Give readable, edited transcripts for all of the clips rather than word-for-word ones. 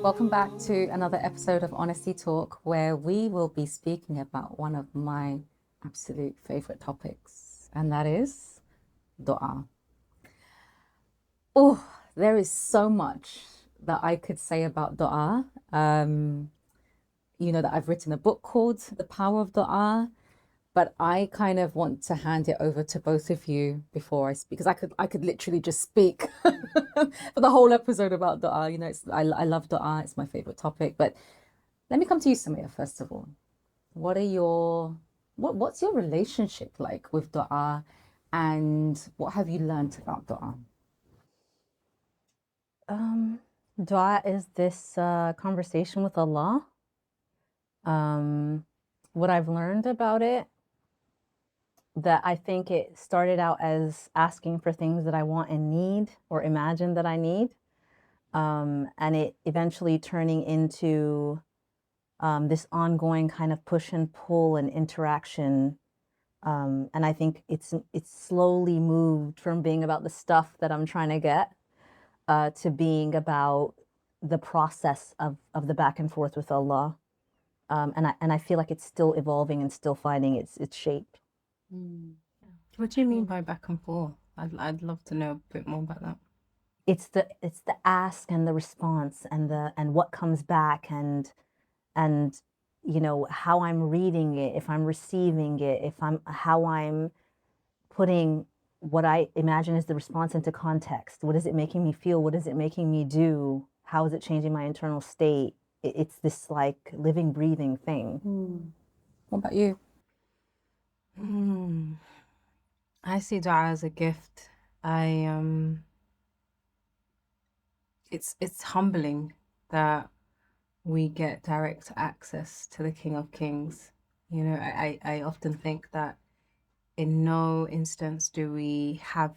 Welcome back to another episode of Honesty Talk, where we will be speaking about one of my absolute favorite topics, and that is dua. Oh, there is so much that I could say about dua. That I've written a book called The Power of Dua, but I kind of want to hand it over to both of you before I speak, because I could literally just speak for the whole episode about dua. I love dua; it's my favorite topic. But let me come to you, Samir, first of all. What's your relationship like with dua, and what have you learned about dua? Um, Dua is this conversation with Allah. What I've learned about it, that I think it started out as asking for things that I want and need or imagine that I need, and it eventually turning into this ongoing kind of push and pull and interaction. And I think it's slowly moved from being about the stuff that I'm trying to get to being about the process of the back and forth with Allah. And I feel like it's still evolving and still finding its shape. What do you mean by back and forth? I'd love to know a bit more about that. It's the ask and the response and what comes back and how I'm reading it, if I'm receiving it, if I'm how I'm putting what I imagine is the response into context. What is it making me feel? What is it making me do? How is it changing my internal state? It's this like living, breathing thing. What about you? Hmm. I see dua as a gift. I it's humbling that we get direct access to the King of Kings. I often think that in no instance do we have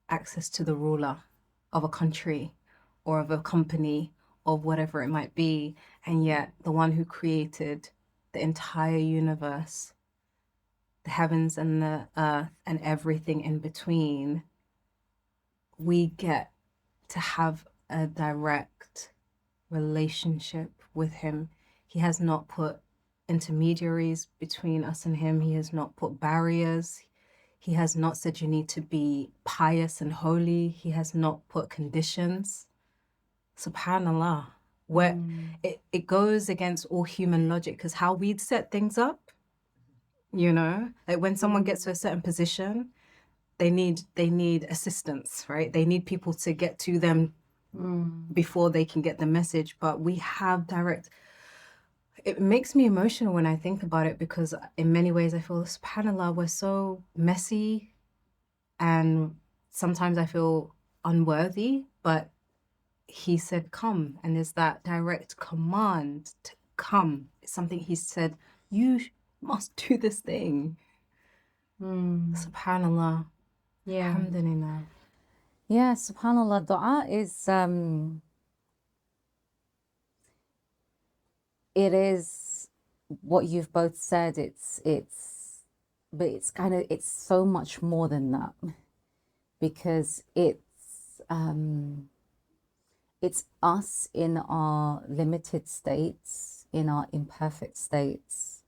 access to the ruler of a country or of a company or whatever it might be, and yet the one who created the entire universe, the heavens and the earth and everything in between, we get to have a direct relationship with him. He has not put intermediaries between us and him. He has not put barriers. He has not said you need to be pious and holy. He has not put conditions. Subhanallah. Where it goes against all human logic, because how we'd set things up, like when someone gets to a certain position, they need assistance, right? They need people to get to them before they can get the message. But we have direct. It makes me emotional when I think about it, because in many ways I feel, subhanallah, we're so messy, and sometimes I feel unworthy, but he said come, and there's that direct command to come. It's something he said, you must do this thing. Subhanallah. Yeah. Alhamdulillah. Yeah, subhanallah, dua is it is what you've both said. But it's so much more than that, because it's us in our limited states, in our imperfect states,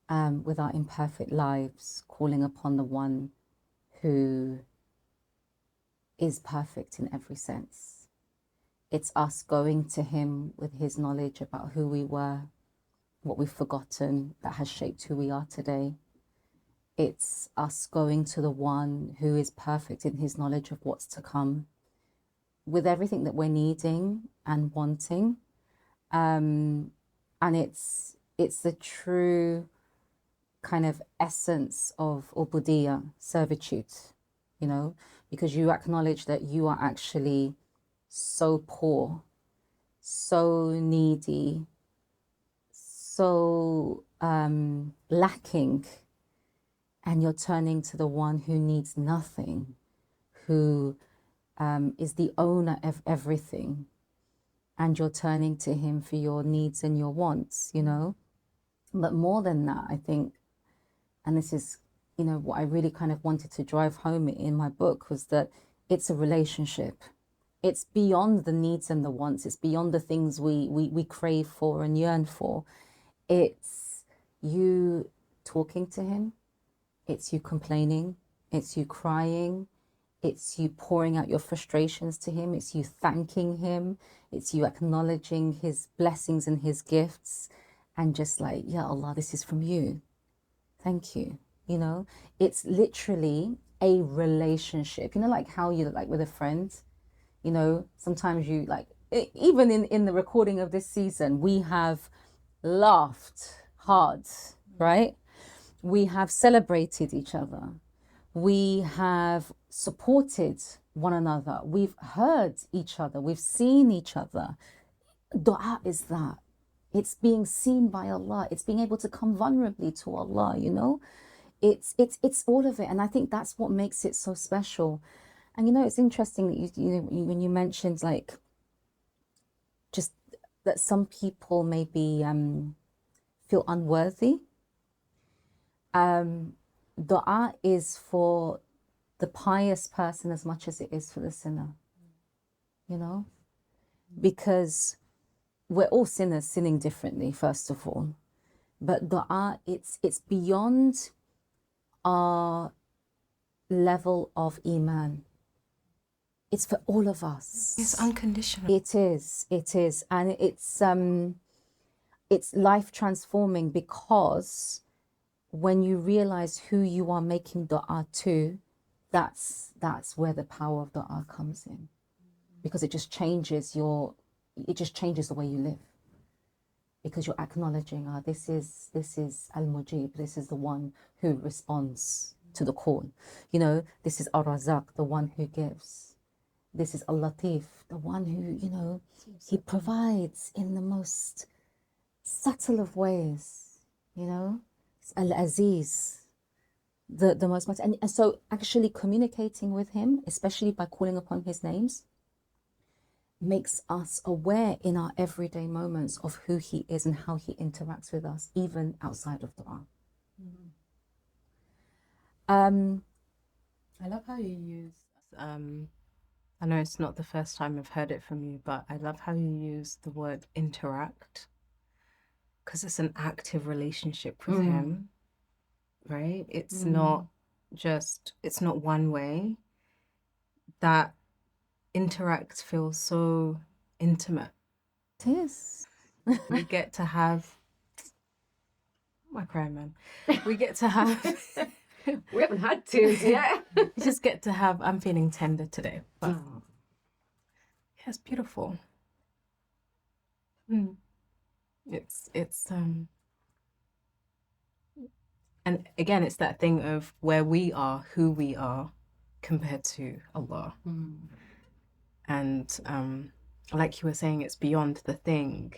with our imperfect lives, calling upon the one who is perfect in every sense. It's us going to him with his knowledge about who we were, what we've forgotten that has shaped who we are today. It's us going to the one who is perfect in his knowledge of what's to come, with everything that we're needing and wanting. And it's the true kind of essence of ubudiyah, servitude, because you acknowledge that you are actually so poor, so needy, so lacking, and you're turning to the one who needs nothing, who is the owner of everything, and you're turning to him for your needs and your wants, But more than that, I think, and this is, what I really kind of wanted to drive home in my book, was that it's a relationship. It's beyond the needs and the wants. It's beyond the things we crave for and yearn for. It's you talking to him. It's you complaining. It's you crying. It's you pouring out your frustrations to him. It's you thanking him. It's you acknowledging his blessings and his gifts and just like, yeah, Allah, this is from you. Thank you. You know, it's literally a relationship. You know, like how you like with a friend, you know, sometimes you like, even in the recording of this season, we have laughed hard, right? We have celebrated each other. We have supported one another. We've heard each other. We've seen each other. Dua is that. It's being seen by Allah. It's being able to come vulnerably to Allah, you know? It's all of it. And I think that's what makes it so special. And you know, it's interesting that when you mentioned like just that some people maybe feel unworthy. Dua is for the pious person as much as it is for the sinner, you know, because we're all sinners, sinning differently, first of all. But dua, it's beyond our level of iman. It's for all of us. It's unconditional. It is, and it's life transforming, because when you realize who you are making dua to, that's where the power of dua comes in, because it just changes the way you live, because you're acknowledging, this is al-mujib, this is the one who responds to the call, you know, this is ar-razaq, the one who gives. This is al-latif, the one who, you know, he provides in the most subtle of ways, you know. Al-Aziz, the most, and so actually communicating with him, especially by calling upon his names, makes us aware in our everyday moments of who he is and how he interacts with us, even outside of dua. I love how you use, I know it's not the first time I've heard it from you, but I love how you use the word interact, because it's an active relationship with him, right? It's not one way. That interact feels so intimate. It is. We get to have, my crying man, we get to have, We haven't had tears yet. we just get to have, I'm feeling tender today, but yeah, it's beautiful. It's and again, it's that thing of where we are, who we are compared to Allah. And like you were saying, it's beyond the thing.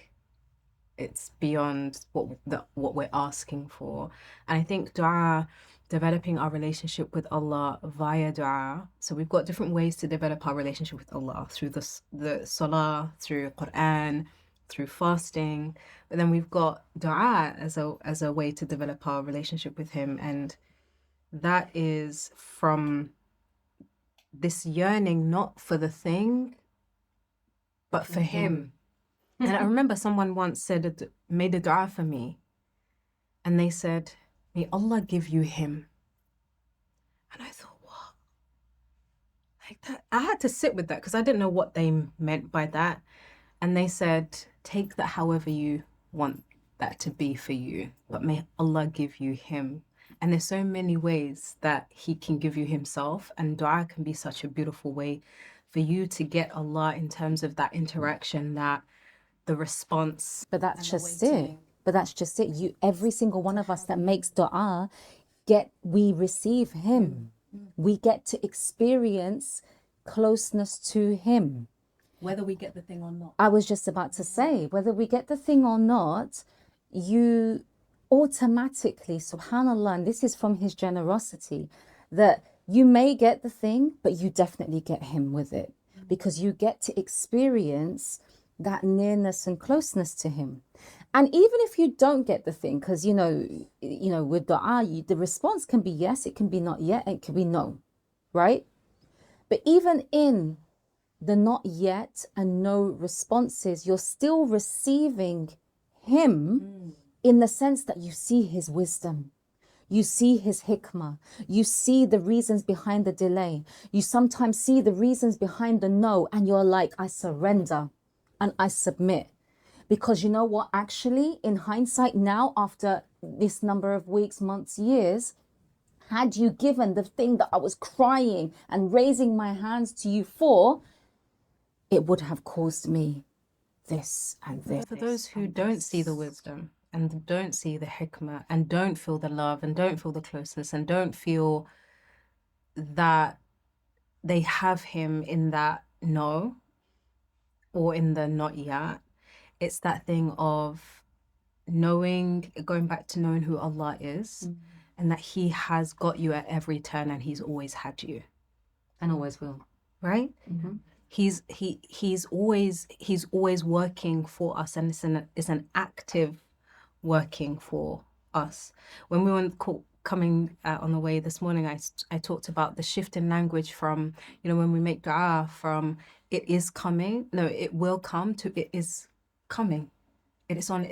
It's beyond what we're asking for. And I think dua, developing our relationship with Allah via dua. So we've got different ways to develop our relationship with Allah, through the salah, through Quran, through fasting. But then we've got dua as a way to develop our relationship with him. And that is from this yearning, not for the thing, but for him. And I remember someone once made a dua for me, and they said, may Allah give you him. And I thought, what? Like that, I had to sit with that, because I didn't know what they meant by that. And they said, take that however you want that to be for you, but may Allah give you him. And there's so many ways that he can give you himself, and dua can be such a beautiful way for you to get Allah in terms of that interaction, that the response. But that's just it. But that's just it. Every single one of us that makes dua, we receive him. We get to experience closeness to him. Whether we get the thing or not. I was just about to say, whether we get the thing or not, you automatically, subhanallah, and this is from his generosity, that you may get the thing, but you definitely get him with it, because you get to experience that nearness and closeness to him. And even if you don't get the thing, because you know with dua, the response can be yes, it can be not yet, it can be no, right? But even in the not yet and no responses, you're still receiving him in the sense that you see his wisdom. You see his hikmah. You see the reasons behind the delay. You sometimes see the reasons behind the no, and you're like, I surrender and I submit. Because you know what? Actually, in hindsight now, after this number of weeks, months, years, had you given the thing that I was crying and raising my hands to you for, it would have caused me this and this. For those who don't see the wisdom and don't see the hikmah and don't feel the love and don't feel the closeness and don't feel that they have him in that no or in the not yet, it's that thing of knowing, going back to knowing who Allah is and that he has got you at every turn and he's always had you. And always will. Right? He's always working for us, and it's an active working for us. When we were coming on the way this morning, I talked about the shift in language from, when we make dua, from it is coming, no, it will come, to it is coming. It's on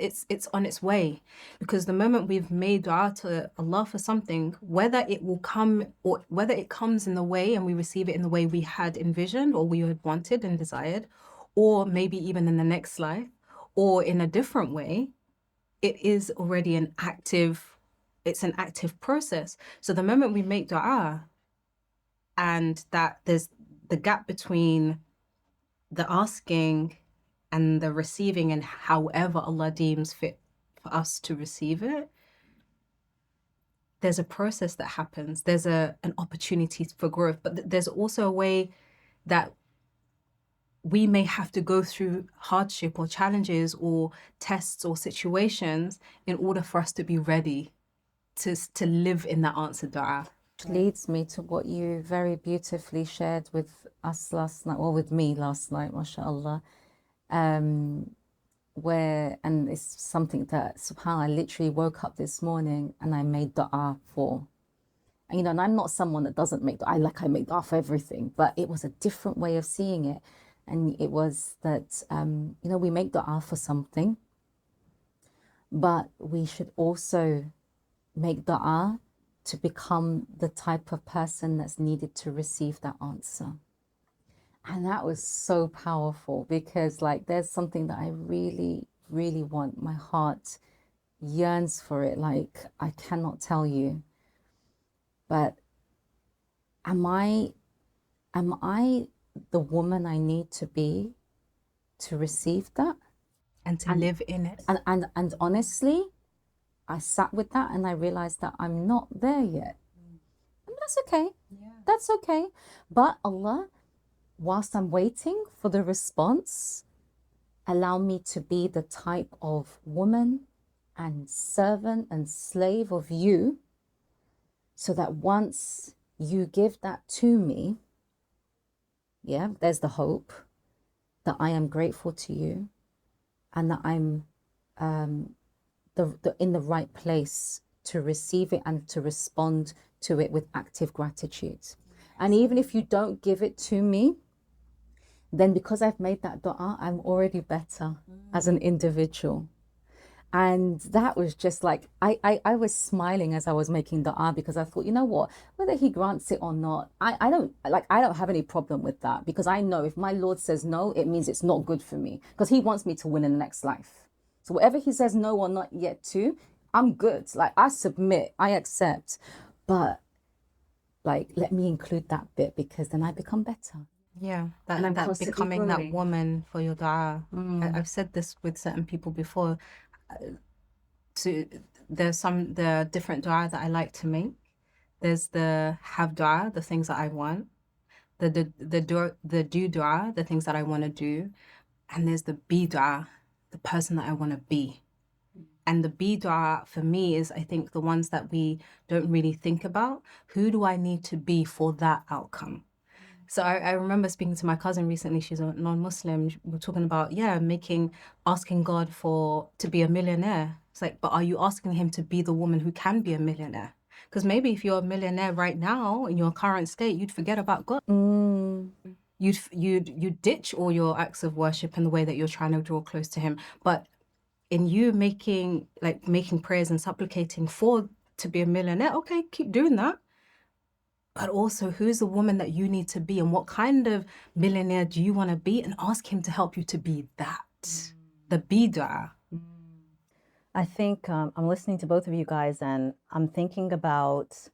its way, because the moment we've made dua to Allah for something, whether it will come or whether it comes in the way and we receive it in the way we had envisioned or we had wanted and desired, or maybe even in the next life or in a different way, it is already an active process. So the moment we make dua, and that there's the gap between the asking and the receiving, and however Allah deems fit for us to receive it, there's a process that happens. There's an opportunity for growth, but there's also a way that we may have to go through hardship or challenges or tests or situations in order for us to be ready to live in that answered dua. Which leads me to what you very beautifully shared with us last night, or with me last night, mashallah. Where, and it's something that, subhanAllah, I literally woke up this morning and I made dua for. And, and I'm not someone that doesn't make dua. I make dua for everything, but it was a different way of seeing it. And it was that, we make dua for something, but we should also make dua to become the type of person that's needed to receive that answer. And that was so powerful, because there's something that I really, really want. My heart yearns for it. I cannot tell you. But am I the woman I need to be to receive that? And to live in it. And honestly, I sat with that and I realized that I'm not there yet. And that's okay. Yeah. That's okay. But Allah, whilst I'm waiting for the response, allow me to be the type of woman and servant and slave of you, so that once you give that to me, there's the hope that I am grateful to you and that I'm in the right place to receive it and to respond to it with active gratitude. And even if you don't give it to me, then because I've made that dua, I'm already better as an individual. And that was just I was smiling as I was making dua, because I thought, you know what, whether he grants it or not, I don't have any problem with that, because I know if my Lord says no, it means it's not good for me, because he wants me to win in the next life. So whatever he says no or not yet to, I'm good. I submit, I accept. But let me include that bit, because then I become better. Yeah, that becoming growing. That woman for your dua. I've said this with certain people before. There's the different dua that I like to make. There's the have dua, the things that I want. The do dua, the things that I want to do. And there's the be dua, the person that I want to be. And the be dua for me is, I think, the ones that we don't really think about. Who do I need to be for that outcome? So I remember speaking to my cousin recently. She's a non-Muslim. We're talking about, asking God to be a millionaire. It's but are you asking him to be the woman who can be a millionaire? Because maybe if you're a millionaire right now in your current state, you'd forget about God. you'd ditch all your acts of worship and the way that you're trying to draw close to him. But in you making prayers and supplicating to be a millionaire, okay, keep doing that. But also, who's the woman that you need to be, and what kind of millionaire do you want to be, and ask him to help you to be that, the bid'ah. I think I'm listening to both of you guys, and I'm thinking about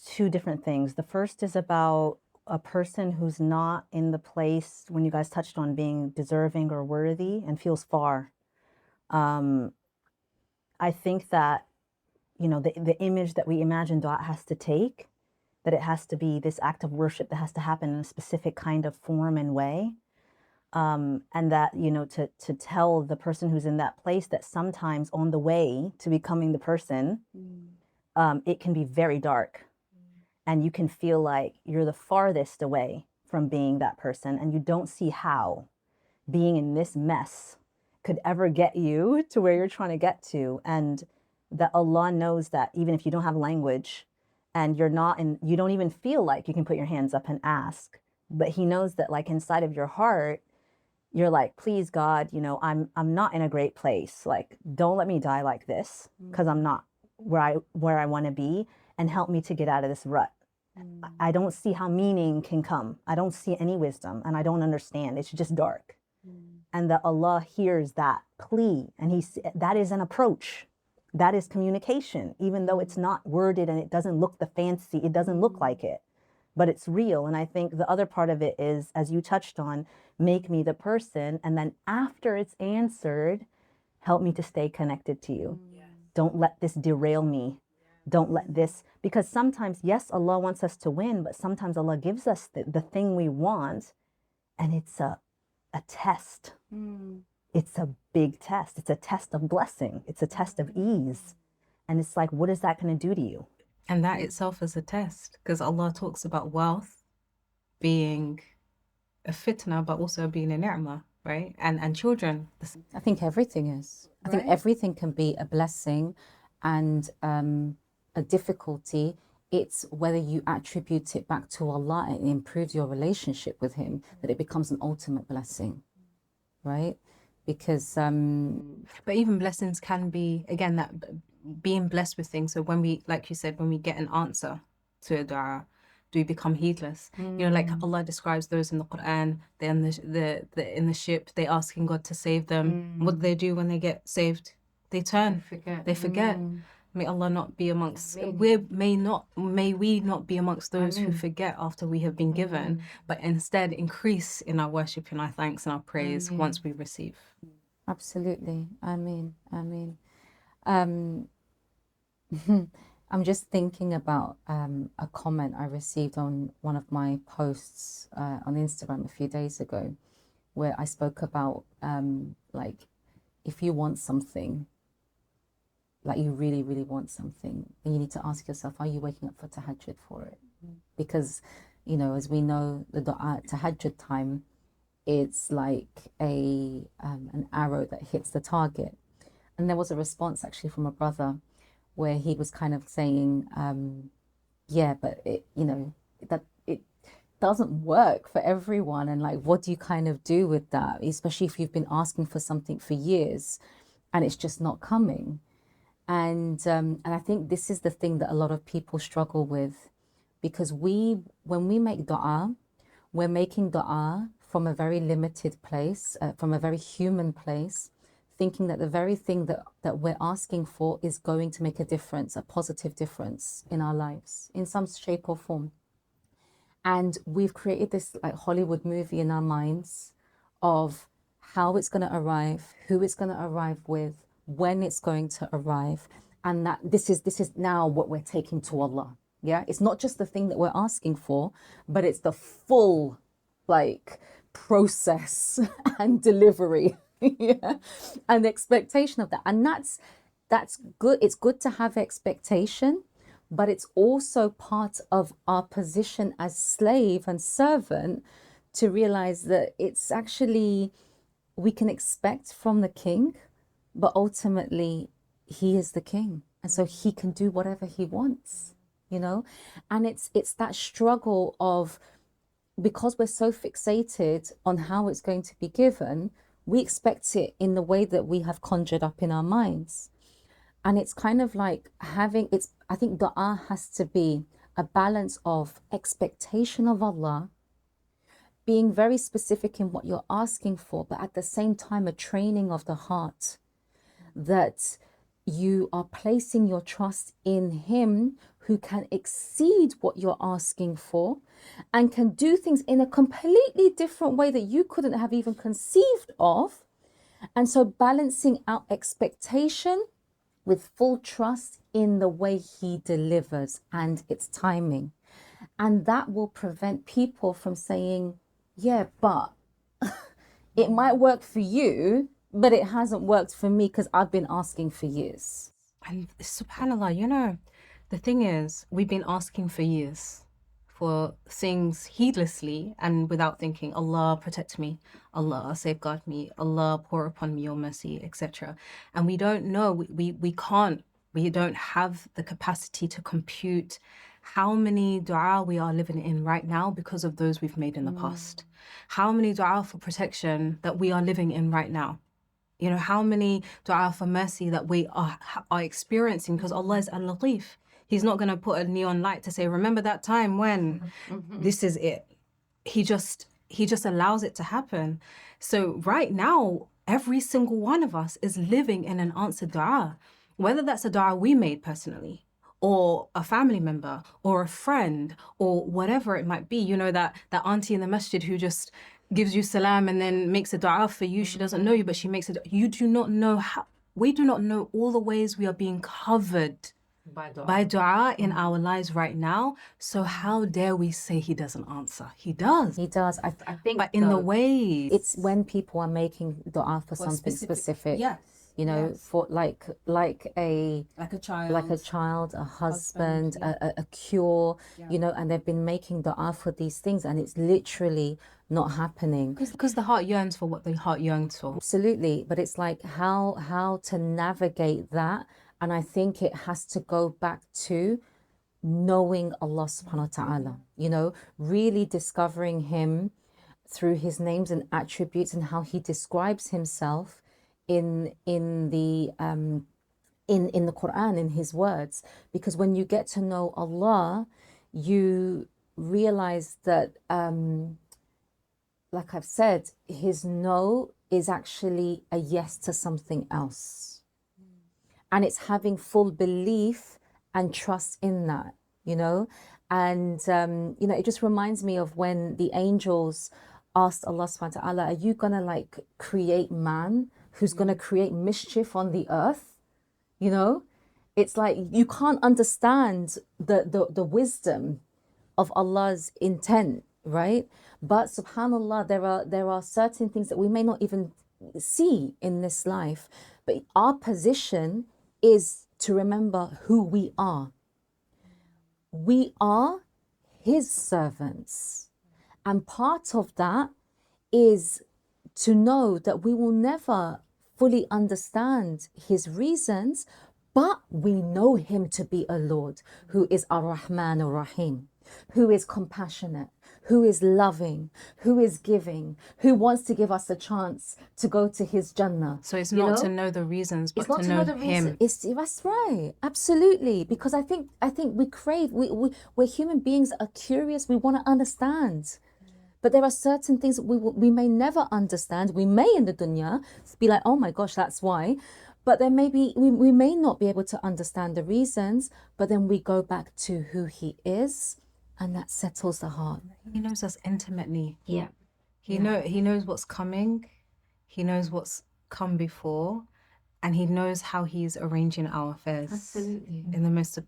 two different things. The first is about a person who's not in the place, when you guys touched on being deserving or worthy, and feels far. I think that, you know, the image that we imagine dua has to take, that it has to be this act of worship that has to happen in a specific kind of form and way. And that, you know, to tell the person who's in that place that sometimes on the way to becoming the person, it can be very dark. And you can feel like you're the farthest away from being that person, and you don't see how being in this mess could ever get you to where you're trying to get to. And that Allah knows that even if you don't have language and you don't even feel like you can put your hands up and ask, but he knows that, like, inside of your heart, you're like, please God, you know, I'm not in a great place. Like, don't let me die like this, because I'm not where I want to be, and help me to get out of this rut. I don't see how meaning can come. I don't see any wisdom, and I don't understand. It's just dark. And that Allah hears that plea, and that is an approach. That is communication, even though it's not worded and it doesn't look the fancy, it doesn't look like it, but it's real. And I think the other part of it is, as you touched on, make me the person, and then after it's answered, help me to stay connected to you. Don't let this derail me. Don't let this, because sometimes, yes, Allah wants us to win, but sometimes Allah gives us the thing we want, and it's a test. It's a big test. It's a test of blessing. It's a test of ease. And it's like, what is that going to do to you? And that itself is a test, because Allah talks about wealth being a fitna, but also being a ni'mah, right? And children. I think everything is. I think everything can be a blessing and a difficulty. It's whether you attribute it back to Allah and it improves your relationship with Him, that it becomes an ultimate blessing, right? Because but even blessings can be, again, that being blessed with things. So when we, like you said, when we get an answer to a dua, do we become heedless? You know, like Allah describes those in the Quran, they're in the ship, they asking God to save them. What do they do when they get saved? They turn. They forget. May Allah not be amongst, may we not be amongst those who forget after we have been given, but instead increase in our worship, in our thanks and our praise once we receive. Absolutely. Ameen. I'm just thinking about a comment I received on one of my posts on Instagram a few days ago, where I spoke about like, if you want something, like you really, really want something, then you need to ask yourself, are you waking up for tahajjud for it? Because, you know, as we know, the dua at tahajjud time, it's like an arrow that hits the target. And there was a response actually from a brother where he was kind of saying, yeah, but it, you know, that it doesn't work for everyone. And like, what do you kind of do with that? Especially if you've been asking for something for years and it's just not coming. And I think this is the thing that a lot of people struggle with, because when we make dua, we're making dua from a very limited place, from a very human place, thinking that the very thing that we're asking for is going to make a difference, a positive difference in our lives, in some shape or form. And we've created this like Hollywood movie in our minds of how it's going to arrive, who it's going to arrive with, when it's going to arrive, and that this is now what we're taking to Allah. Yeah, it's not just the thing that we're asking for, but it's the full like process and delivery. Yeah, and the expectation of that. And that's good. It's good to have expectation, but it's also part of our position as slave and servant to realize that it's actually, we can expect from the king, but ultimately he is the king, and so he can do whatever he wants, you know. And it's that struggle of because we're so fixated on how it's going to be given, we expect it in the way that we have conjured up in our minds. And it's kind of like I think dua has to be a balance of expectation of Allah, being very specific in what you're asking for, but at the same time, a training of the heart that you are placing your trust in Him who can exceed what you're asking for and can do things in a completely different way that you couldn't have even conceived of. And so balancing out expectation with full trust in the way He delivers and its timing. And that will prevent people from saying, yeah, but it might work for you, but it hasn't worked for me because I've been asking for years. And subhanAllah, you know, the thing is, we've been asking for years for things heedlessly and without thinking, Allah protect me, Allah safeguard me, Allah pour upon me your mercy, etc. And we don't know, we don't have the capacity to compute how many dua we are living in right now because of those we've made in the past. How many dua for protection that we are living in right now. You know, how many dua for mercy that we are experiencing because Allah is al-Latif. He's not going to put a neon light to say, remember that time when this is it. He just allows it to happen. So right now, every single one of us is living in an answered dua, whether that's a dua we made personally, or a family member, or a friend, or whatever it might be. You know, that auntie in the masjid who just gives you salam and then makes a dua for you. She doesn't know you, but she makes it. You do not know how. We do not know all the ways we are being covered by dua in our lives right now. So how dare we say He doesn't answer? He does. He does. I think, but in the ways. It's when people are making dua for something specific. Yes. You know, Yes. for like a child, a husband, a cure, you know, and they've been making dua for these things, and it's literally not happening. Because the heart yearns for what the heart yearns for. Absolutely, but it's like how to navigate that, and I think it has to go back to knowing Allah subhanahu wa ta'ala, you know, really discovering Him through His names and attributes and how He describes Himself in the Quran, in His words. Because when you get to know Allah, you realize that like I've said, His no is actually a yes to something else. And it's having full belief and trust in that, you know. And you know, it just reminds me of when the angels asked Allah subhanahu wa ta'ala, are you gonna like create man who's gonna create mischief on the earth? You know, it's like you can't understand the wisdom of Allah's intent, right? But subhanallah, there are certain things that we may not even see in this life, but our position is to remember who we are. We are His servants, and part of that is to know that we will never fully understand His reasons, but we know Him to be a Lord who is Ar-Rahman Ar-Rahim, who is compassionate, who is loving, who is giving, who wants to give us a chance to go to His Jannah. So it's not to know the reasons, but It's not to know Him. That's right, absolutely. Because I think we crave. We're human beings that are curious. We want to understand. But there are certain things that we may never understand. We may in the dunya be like, oh my gosh, that's why. But then maybe we may not be able to understand the reasons, but then we go back to who He is, and that settles the heart. He knows us intimately. Yeah. He knows what's coming. He knows what's come before, and He knows how He's arranging our affairs. Absolutely. In the midst of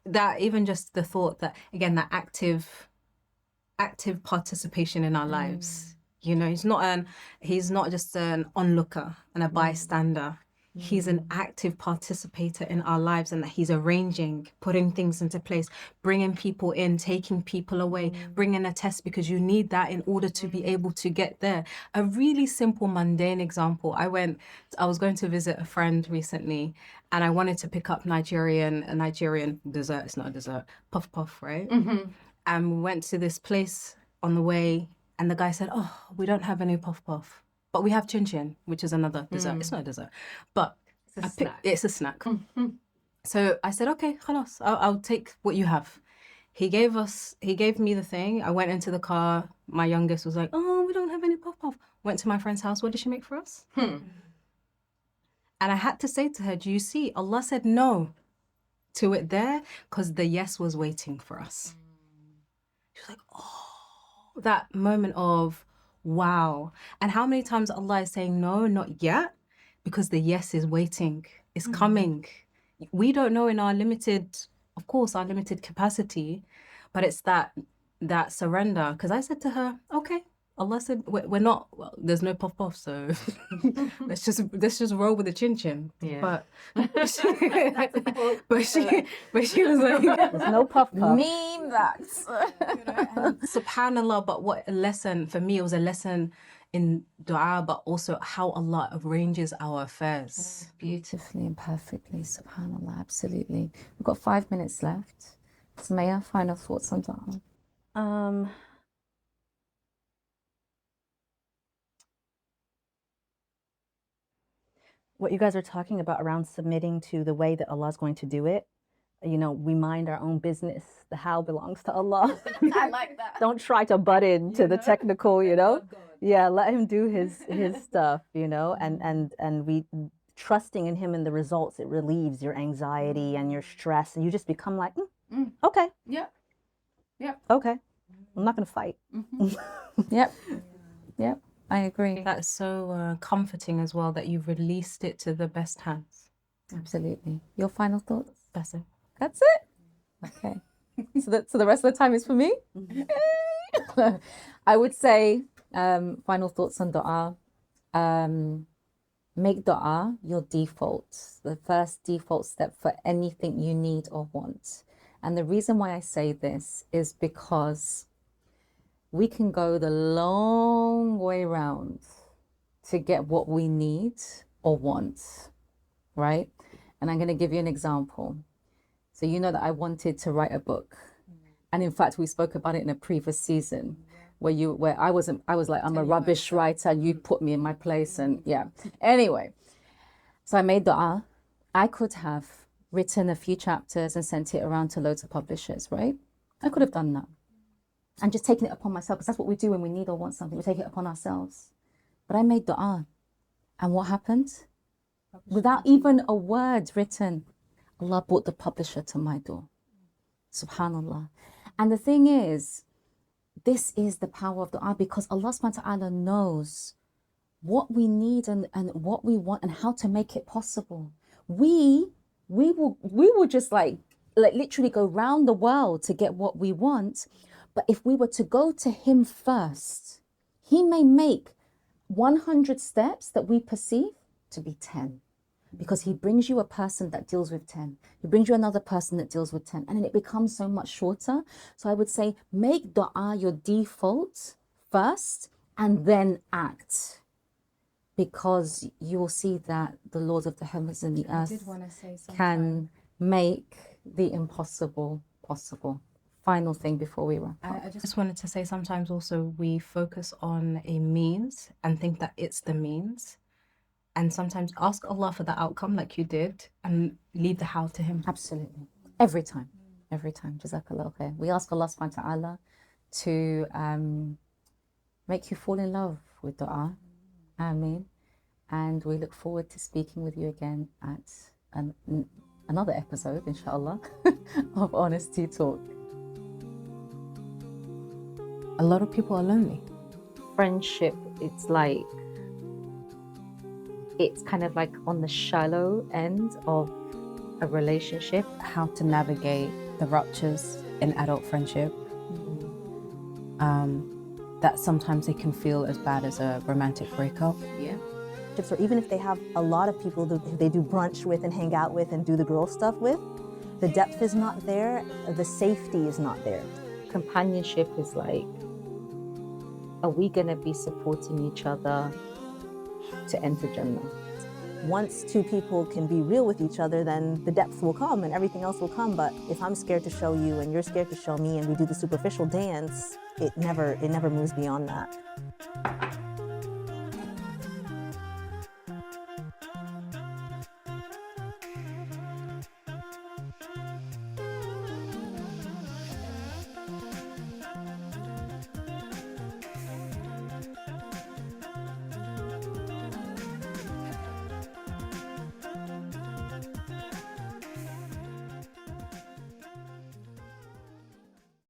that, even just the thought that, again, that active participation in our lives. You know, he's not just an onlooker and a bystander. He's an active participator in our lives, and that He's arranging, putting things into place, bringing people in, taking people away, bringing a test, because you need that in order to be able to get there. A really simple, mundane example. I was going to visit a friend recently, and I wanted to pick up a Nigerian dessert. It's not a dessert, puff puff, right? And we went to this place on the way, and the guy said, "Oh, we don't have any puff puff, but we have chin chin, which is another dessert. It's not a dessert, but it's a snack." So I said, "Okay, khalas, I'll take what you have." He gave me the thing. I went into the car. My youngest was like, "Oh, we don't have any puff puff." Went to my friend's house. What did she make for us? And I had to say to her, "Do you see? Allah said no to it there because the yes was waiting for us." She was like, "Oh," that moment of wow. And how many times Allah is saying no, not yet, because the yes is waiting, it's coming. We don't know in our limited, of course, our limited capacity, but it's that surrender. Because I said to her, "Okay." Allah said, "We're not. Well, there's no puff puff, so let's just roll with the chin chin." Yeah. But she was like, There's no puff puff. Meme that. Subhanallah, but what a lesson. For me, it was a lesson in dua, but also how Allah arranges our affairs. Beautifully and perfectly, subhanallah, absolutely. We've got 5 minutes left. Sumayah, final thoughts on dua? What you guys are talking about around submitting to the way that Allah is going to do it, we mind our own business. The how belongs to Allah. I like that. Don't try to butt into the technical, Yeah, let him do his stuff, and we trusting in him and the results, it relieves your anxiety and your stress, and you just become like, okay. Yep. Okay. I'm not gonna fight. Yep. I agree. That's so comforting as well that you've released it to the best hands. Absolutely. Your final thoughts? That's it. That's it? Okay. So the rest of the time is for me? I would say, final thoughts on dua. Make dua your default, the first default step for anything you need or want. And the reason why I say this is because we can go the long way round to get what we need or want, right? And I'm going to give you an example. So you know that I wanted to write a book. And in fact, we spoke about it in a previous season where I was like, I'm a rubbish writer. You put me in my place and yeah. Anyway, so I made dua. I could have written a few chapters and sent it around to loads of publishers, right? I could have done that. And just taking it upon myself, because that's what we do when we need or want something. We take it upon ourselves. But I made dua. And what happened? Without even a word written, Allah brought the publisher to my door. Subhanallah. And the thing is, this is the power of dua, because Allah subhanahu wa ta'ala knows what we need and what we want and how to make it possible. We will just like literally go round the world to get what we want. But if we were to go to him first, he may make 100 steps that we perceive to be 10. Because he brings you a person that deals with 10. He brings you another person that deals with 10. And then it becomes so much shorter. So I would say make dua your default first and then act. Because you will see that the Lord of the heavens and the earth can make the impossible possible. Final thing before we wrap up. I just wanted to say sometimes also we focus on a means and think that it's the means. And sometimes ask Allah for the outcome like you did and leave the how to him. Absolutely. Every time. Jazakallah khair. We ask Allah subhanahu wa ta'ala to make you fall in love with dua. Ameen. And we look forward to speaking with you again at another episode, inshallah, of Honesty Talk. A lot of people are lonely. Friendship, it's kind of like on the shallow end of a relationship. How to navigate the ruptures in adult friendship. That sometimes it can feel as bad as a romantic breakup. Yeah. Or even if they have a lot of people who they do brunch with and hang out with and do the girl stuff with, the depth is not there, the safety is not there. Companionship is like, are we going to be supporting each other to enter Jannah? Once two people can be real with each other, then the depth will come and everything else will come. But if I'm scared to show you and you're scared to show me and we do the superficial dance, it never moves beyond that.